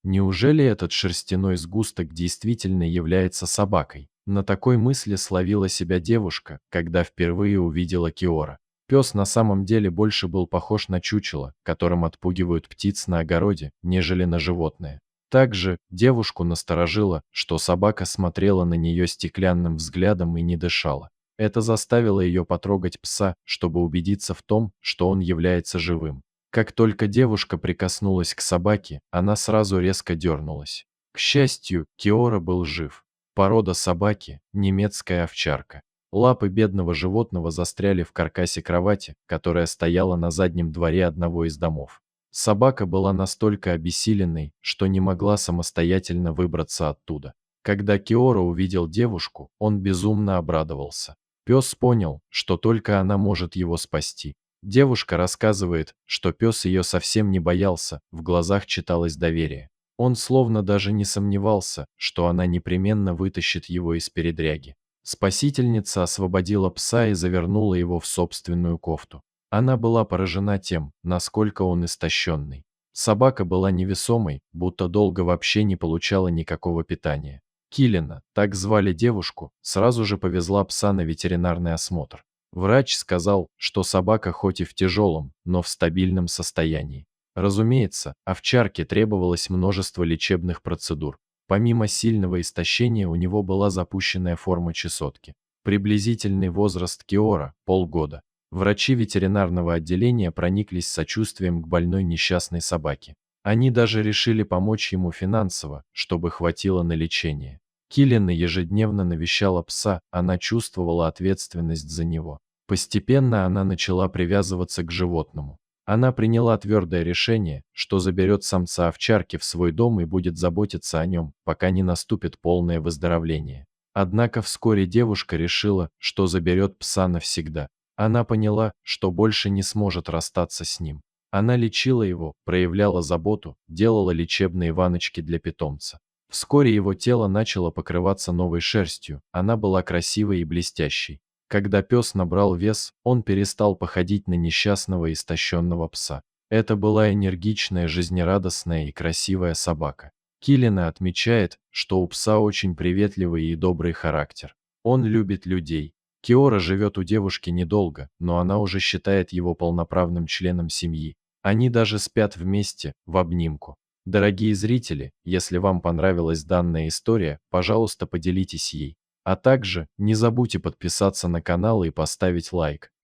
Неужели этот шерстяной сгусток действительно является собакой? На такой мысли словила себя девушка, когда впервые увидела Киора. Пес на самом деле больше был похож на чучело, которым отпугивают птиц на огороде, нежели на животное. Также девушку насторожило, что собака смотрела на нее стеклянным взглядом и не дышала. Это заставило ее потрогать пса, чтобы убедиться в том, что он является живым. Как только девушка прикоснулась к собаке, она сразу резко дернулась. К счастью, Киора был жив. Порода собаки – немецкая овчарка. Лапы бедного животного застряли в каркасе кровати, которая стояла на заднем дворе одного из домов. Собака была настолько обессиленной, что не могла самостоятельно выбраться оттуда. Когда Киора увидел девушку, он безумно обрадовался. Пес понял, что только она может его спасти. Девушка рассказывает, что пес ее совсем не боялся, в глазах читалось доверие. Он словно даже не сомневался, что она непременно вытащит его из передряги. Спасительница освободила пса и завернула его в собственную кофту. Она была поражена тем, насколько он истощенный. Собака была невесомой, будто долго вообще не получала никакого питания. Килина, так звали девушку, сразу же повезла пса на ветеринарный осмотр. Врач сказал, что собака хоть и в тяжелом, но в стабильном состоянии. Разумеется, овчарке требовалось множество лечебных процедур. Помимо сильного истощения у него была запущенная форма чесотки. Приблизительный возраст Киора – полгода. Врачи ветеринарного отделения прониклись сочувствием к больной несчастной собаке. Они даже решили помочь ему финансово, чтобы хватило на лечение. Киллина ежедневно навещала пса, она чувствовала ответственность за него. Постепенно она начала привязываться к животному. Она приняла твердое решение, что заберет самца овчарки в свой дом и будет заботиться о нем, пока не наступит полное выздоровление. Однако вскоре девушка решила, что заберет пса навсегда. Она поняла, что больше не сможет расстаться с ним. Она лечила его, проявляла заботу, делала лечебные ванночки для питомца. Вскоре его тело начало покрываться новой шерстью, она была красивой и блестящей. Когда пес набрал вес, он перестал походить на несчастного истощенного пса. Это была энергичная, жизнерадостная и красивая собака. Киллина отмечает, что у пса очень приветливый и добрый характер. Он любит людей. Киора живет у девушки недолго, но она уже считает его полноправным членом семьи. Они даже спят вместе, в обнимку. Дорогие зрители, если вам понравилась данная история, пожалуйста, поделитесь ей. А также не забудьте подписаться на канал и поставить лайк.